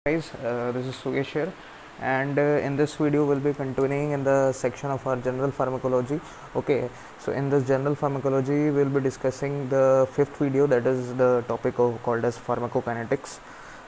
Guys, this is Sugesh here, and in this video we'll be continuing in the section of our general pharmacology. Okay, so in this general pharmacology we'll be discussing the fifth video, that is the topic called as pharmacokinetics.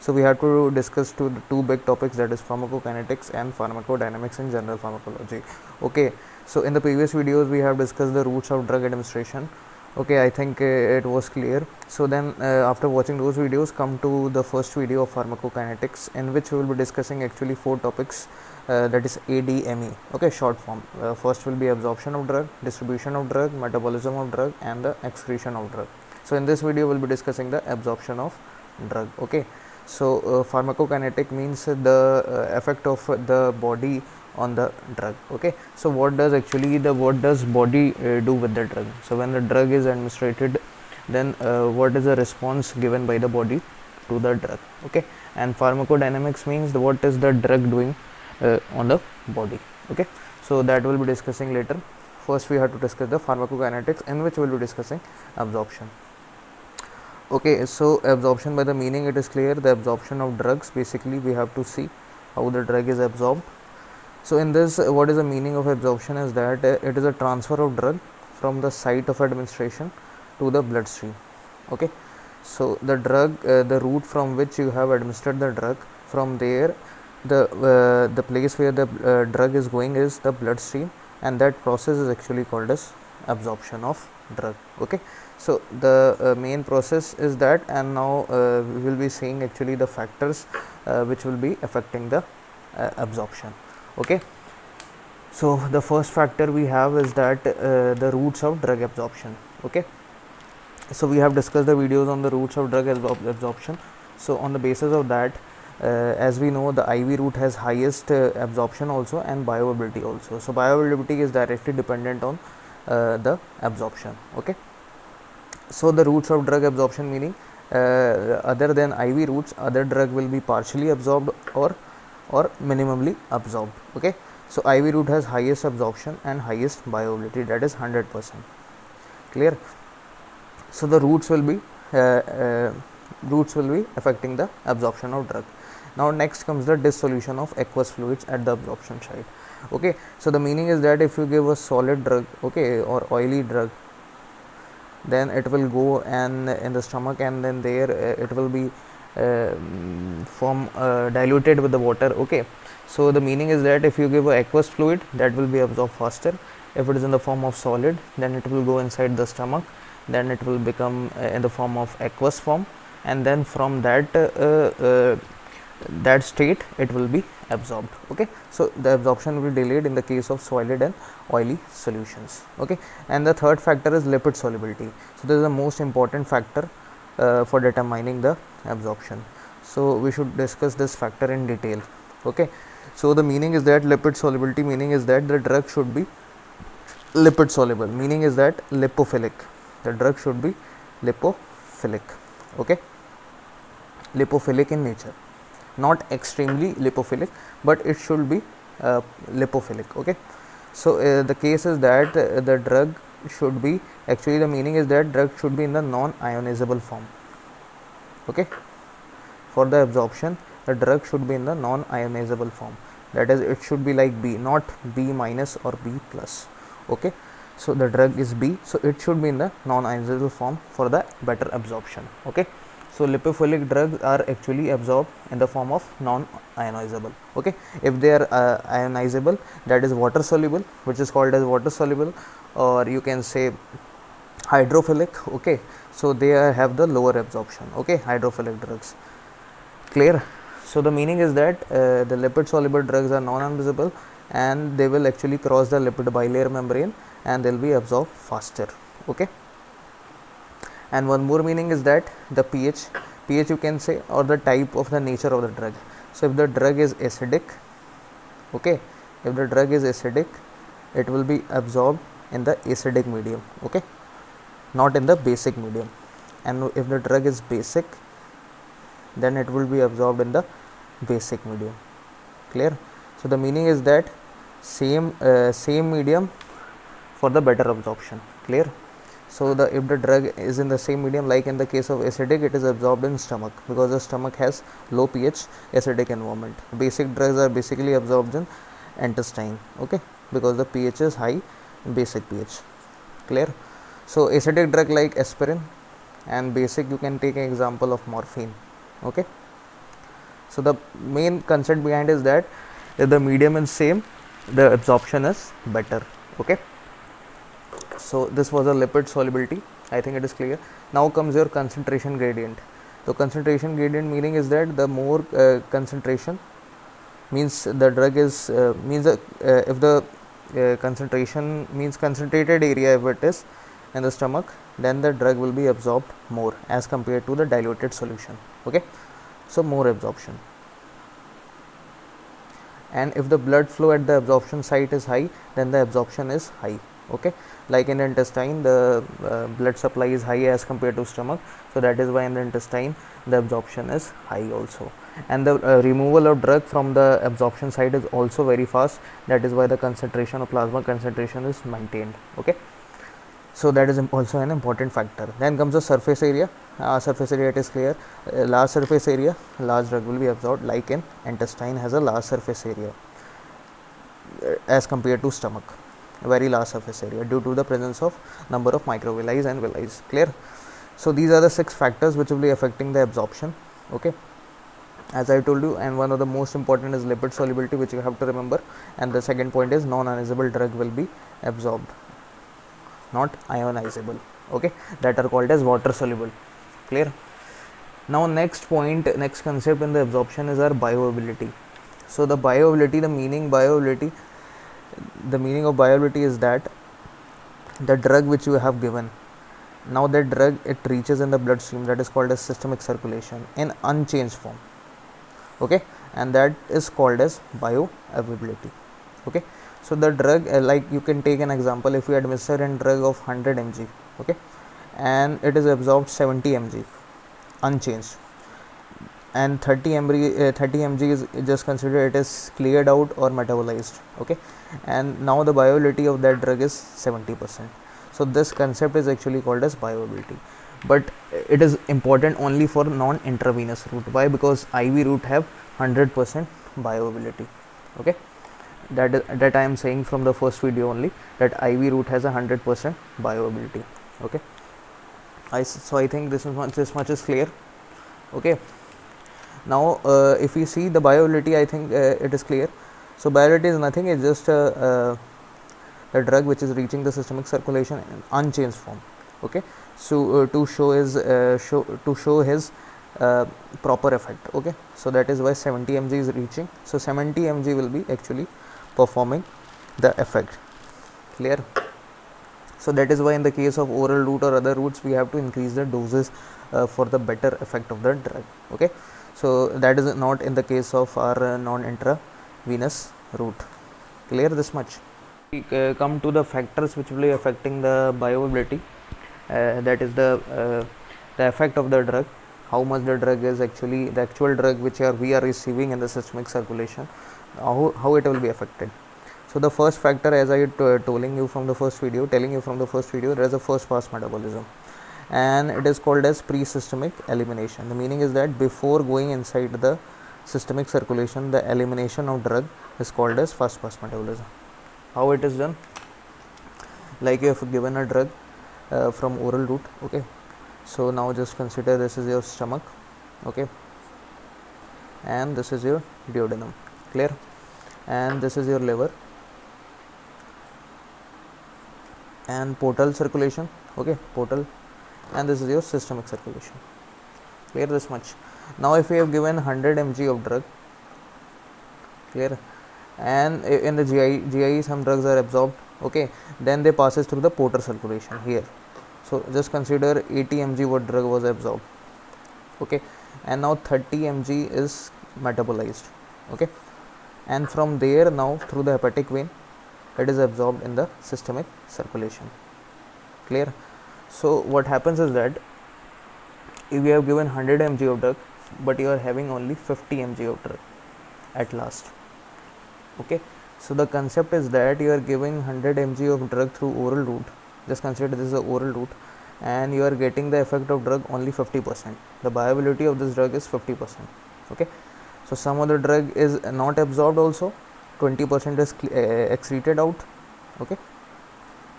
So we have to discuss two big topics, that is pharmacokinetics and pharmacodynamics in general pharmacology. Okay, so in the previous videos we have discussed the routes of drug administration. Okay, I think it was clear. So then after watching those videos, come to the first video of pharmacokinetics, in which we will be discussing actually four topics, that is ADME. Okay, short form. First will be absorption of drug, distribution of drug, metabolism of drug, and the excretion of drug. So in this video we'll be discussing the absorption of drug. Okay, so pharmacokinetic means the effect of the body on the drug. Okay, so what does body do with the drug? So when the drug is administered, then what is the response given by the body to the drug? Okay, and pharmacodynamics means what is the drug doing on the body? Okay, so that we'll be discussing later. First we have to discuss the pharmacokinetics, in which we'll be discussing absorption. Okay, so absorption, by the meaning it is clear, the absorption of drugs. Basically we have to see how the drug is absorbed. So in this, what is the meaning of absorption is that it is a transfer of drug from the site of administration to the bloodstream. Okay, so the drug, the route from which you have administered the drug, from there the place where the drug is going is the bloodstream, and that process is actually called as absorption of drug. Okay, so the main process is that, and now we will be seeing actually the factors which will be affecting the absorption. Okay, so the first factor we have is that the routes of drug absorption. Okay, so we have discussed the videos on the routes of drug absorption. So on the basis of that, as we know, the IV route has highest absorption also, and bioavailability also. So bioavailability is directly dependent on the absorption. Okay, so the routes of drug absorption, meaning other than IV routes, other drug will be partially absorbed or minimally absorbed. Okay, so IV route has highest absorption and highest bioavailability, that is 100%. Clear? So the routes will be affecting the absorption of drug. Now next comes the dissolution of aqueous fluids at the absorption site. Okay, so the meaning is that if you give a solid drug, okay, or oily drug, then it will go and in the stomach, and then there it will be diluted with the water. Okay, so the meaning is that if you give a aqueous fluid, that will be absorbed faster. If it is in the form of solid, then it will go inside the stomach, then it will become in the form of aqueous form, and then from that state it will be absorbed. Okay, so the absorption will be delayed in the case of solid and oily solutions. Okay, and the third factor is lipid solubility. So this is the most important factor for determining the absorption. So we should discuss this factor in detail. Okay, so the meaning is that lipid solubility, meaning is that the drug should be lipid soluble, meaning is that lipophilic. The drug should be lipophilic. Okay, lipophilic in nature, not extremely lipophilic, but it should be lipophilic. Okay, so the case is that the drug should be, actually the meaning is that drug should be in the non-ionizable form. Okay, for the absorption, the drug should be in the non-ionizable form, that is, it should be like B, not B minus or B plus. Okay, so the drug is B, so it should be in the non-ionizable form for the better absorption. Okay, so lipophilic drugs are actually absorbed in the form of non-ionizable. Okay, if they are ionizable, that is water soluble, which is called as water soluble, or you can say hydrophilic. Okay, so they have the lower absorption. Okay, hydrophilic drugs. Clear? So the meaning is that the lipid soluble drugs are non-ionizable, and they will actually cross the lipid bilayer membrane, and they will be absorbed faster. Okay, and one more meaning is that the pH you can say, or the type of the nature of the drug. So if the drug is acidic, okay, if the drug is acidic, it will be absorbed in the acidic medium. Okay, not in the basic medium. And if the drug is basic, then it will be absorbed in the basic medium. Clear? So the meaning is that same medium for the better absorption. Clear? So if the drug is in the same medium, like in the case of acidic, it is absorbed in stomach because the stomach has low pH acidic environment. Basic drugs are basically absorbed in intestine, okay, because the pH is high in basic pH. Clear? So acidic drug like aspirin, and basic you can take an example of morphine, okay. So the main concept behind is that if the medium is same, the absorption is better, okay. So this was a lipid solubility. I think it is clear. Now comes your concentration gradient. So concentration gradient meaning is that the more concentration means the drug is means if the concentration means concentrated area, if it is in the stomach, then the drug will be absorbed more as compared to the diluted solution, okay. So more absorption. And if the blood flow at the absorption site is high, then the absorption is high, okay. Like in the intestine, the blood supply is high as compared to stomach, so that is why in the intestine the absorption is high also. And the removal of drug from the absorption site is also very fast, that is why the concentration of plasma concentration is maintained, okay. So that is also an important factor. Then comes the surface area. Surface area, it is clear. Large surface area, large drug will be absorbed, like in intestine has a large surface area as compared to stomach, a very large surface area due to the presence of number of microvilli and villi. Clear? So these are the 6 factors which will be affecting the absorption, okay, as I told you. And one of the most important is lipid solubility, which you have to remember, and the second point is non-ionizable drug will be absorbed, not ionizable, okay, that are called as water soluble. Clear? Now next point, next concept in the absorption is our bioavailability. So the bioavailability, the meaning of bioavailability is that the drug which you have given, now that drug, it reaches in the bloodstream, that is called as systemic circulation in unchanged form, okay, and that is called as bioavailability, okay. So the drug, like you can take an example, if you administer a drug of 100 mg, okay, and it is absorbed 70 mg unchanged, and 30 mg is just consider it is cleared out or metabolized, okay, and now the bioavailability of that drug is 70%. So this concept is actually called as bioavailability, but it is important only for non-intravenous route. Why? Because IV route have 100% bioavailability, okay. That I am saying from the first video only, that IV route has 100% bioavailability, okay. So I think this much is clear, okay. Now if we see the bioavailability, I think it is clear. So bioavailability is nothing, it's just a drug which is reaching the systemic circulation in unchanged form, okay. So to show his proper effect, okay. So that is why 70 mg is reaching. So 70 mg will be actually performing the effect. Clear? So that is why in the case of oral route or other routes, we have to increase the doses for the better effect of the drug, okay. So that is not in the case of our non-intravenous route. Clear this much? We come to the factors which will be affecting the bioavailability, that is the effect of the drug, how much the drug is actually, the actual drug which we are receiving in the systemic circulation, how it will be affected. So the first factor, as I telling you from the first video, there is a first pass metabolism, and it is called as pre-systemic elimination. The meaning is that before going inside the systemic circulation, the elimination of drug is called as first pass metabolism. How it is done? Like you have given a drug from oral route, okay. So now just consider this is your stomach, okay, and this is your duodenum. Clear? And this is your liver and portal circulation, okay, portal, and this is your systemic circulation. Clear this much? Now if we have given 100 mg of drug, clear, and in the GI some drugs are absorbed, okay, then they passes through the portal circulation here. So just consider 80 mg what drug was absorbed, okay, and now 30 mg is metabolized, okay, and from there now through the hepatic vein it is absorbed in the systemic circulation. Clear? So what happens is that if you have given 100 mg of drug, but you are having only 50 mg of drug at last, okay. So the concept is that you are giving 100 mg of drug through oral route, just consider this is an oral route, and you are getting the effect of drug only 50%. The bioavailability of this drug is 50%. Okay, so some of the drug is not absorbed also, 20% is excreted out. Okay,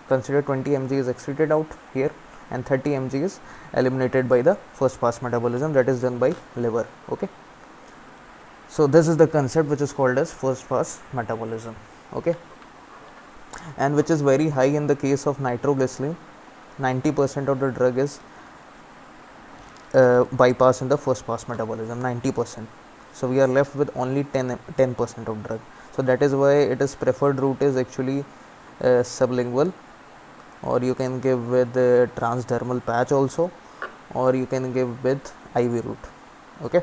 consider 20 mg is excreted out here, and 30 mg is eliminated by the first pass metabolism, that is done by liver. Okay, so this is the concept which is called as first pass metabolism. Okay, and which is very high in the case of nitroglycerin. 90% of the drug is bypass in the first pass metabolism, 90%. So we are left with only 10% of drug. So that is why it is preferred route is actually sublingual, or you can give with transdermal patch also, or you can give with IV route. Okay,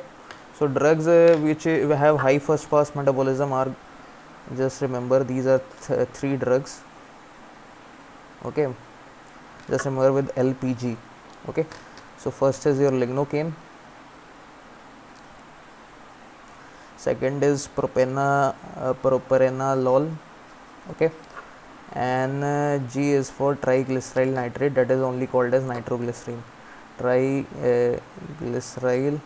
so drugs which have high first pass metabolism are, just remember, these are three drugs. Okay, just remember with LPG. Okay, so first is your lignocaine, second is propranolol. Okay, and G is for triglyceryl nitrate, that is only called as nitroglycerin, triglyceryl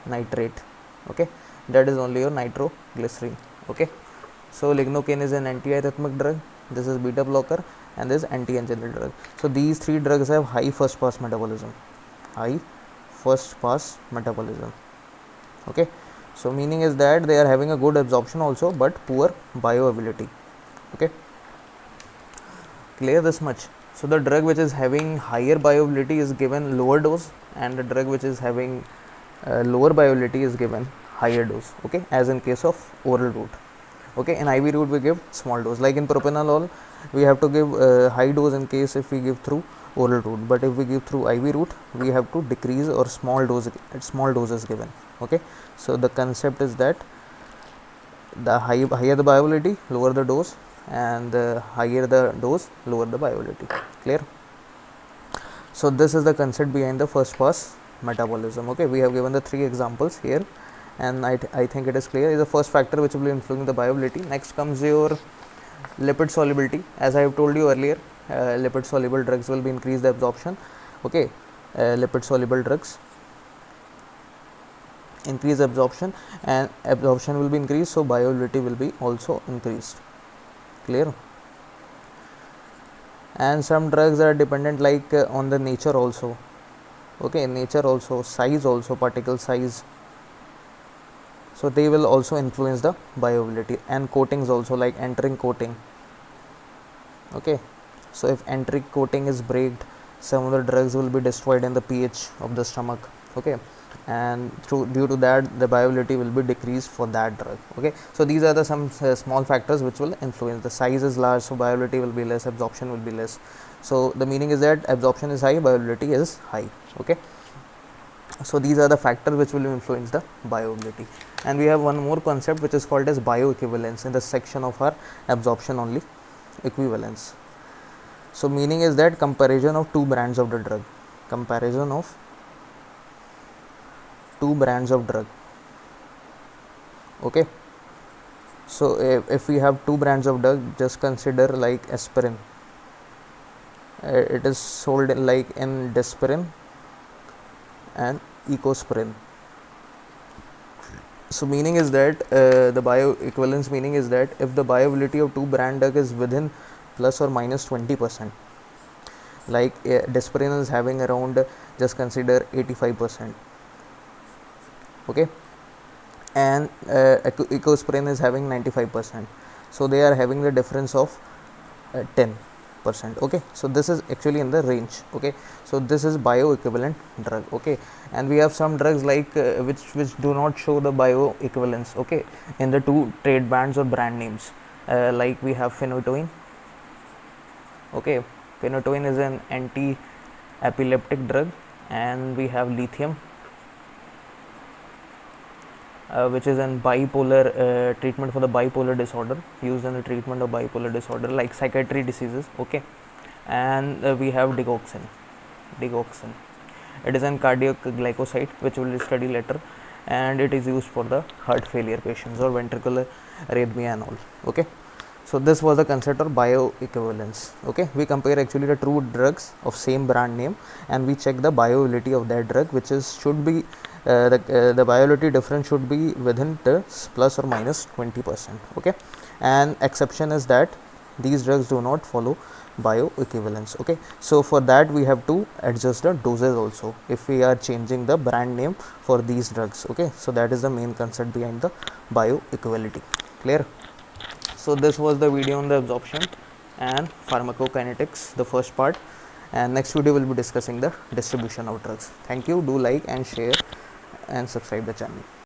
nitrate. Okay, that is only your nitroglycerin. Okay, so lignocaine is an antiarrhythmic drug, this is beta blocker, and this is anti-angiogenic drug. So these three drugs have high first pass metabolism, high first pass metabolism. Okay, so meaning is that they are having a good absorption also, but poor bioavailability. Okay, clear this much? So the drug which is having higher bioavailability is given lower dose, and the drug which is having lower bioavailability is given higher dose. Okay, as in case of oral route. Okay, in IV route we give small dose, like in propranolol we have to give high dose in case if we give through oral route, but if we give through IV route we have to decrease or small doses given. Okay, so the concept is that the higher the bioavailability, lower the dose, and the higher the dose, lower the bioavailability. Clear? So this is the concept behind the first pass metabolism. Okay, we have given the three examples here, and I think it is clear. Is the first factor which will be influencing the bioavailability. Next comes your lipid solubility. As I have told you earlier, lipid soluble drugs will be increase the absorption. Okay, lipid soluble drugs increase absorption, and absorption will be increased, so bioavailability will be also increased. Clear? And some drugs are dependent like on the nature also. Okay, nature also, size also, particle size, so they will also influence the bioavailability. And coatings also, like enteric coating. Okay, so if enteric coating is breaked, some of the drugs will be destroyed in the pH of the stomach. Okay, and due to that the bioavailability will be decreased for that drug. Okay, so these are the some small factors which will influence. The size is large, so bioavailability will be less, absorption will be less. So the meaning is that absorption is high, bioavailability is high. Okay, so these are the factors which will influence the bioavailability. And we have one more concept which is called as bioequivalence in the section of our absorption only, equivalence. So meaning is that comparison of two brands of the drug, comparison of two brands of drug. Okay, so if we have two brands of drug, just consider like aspirin, it is sold in like in Desperin and Ecosprin. So meaning is that the bioequivalence meaning is that if the bioavailability of two brand drug is within plus or minus 20%, like Desperin is having around, just consider 85%. Okay, and Ecosprin is having 95%, so they are having the difference of 10%. Okay, so this is actually in the range. Okay, so this is bioequivalent drug. Okay, and we have some drugs like which do not show the bioequivalence, okay, in the two trade bands or brand names, like we have phenytoin. Okay, phenytoin is an anti-epileptic drug, and we have lithium, which is in bipolar treatment for the bipolar disorder, used in the treatment of bipolar disorder like psychiatry diseases. Okay, and we have digoxin. It is an cardiac glycoside which we will study later, and it is used for the heart failure patients or ventricular arrhythmia and all. Okay, So this was the concept of bioequivalence. Okay, we compare actually the two drugs of same brand name, and we check the bioavailability of that drug, which is should be the bioavailability difference should be within the plus or minus 20%. Okay, and exception is that these drugs do not follow bioequivalence. Okay, so for that we have to adjust the doses also if we are changing the brand name for these drugs. Okay, so that is the main concept behind the bioequivalence. Clear? So this was the video on the absorption and pharmacokinetics, the first part, and next video will be discussing the distribution of drugs. Thank you. Do like and share and subscribe the channel.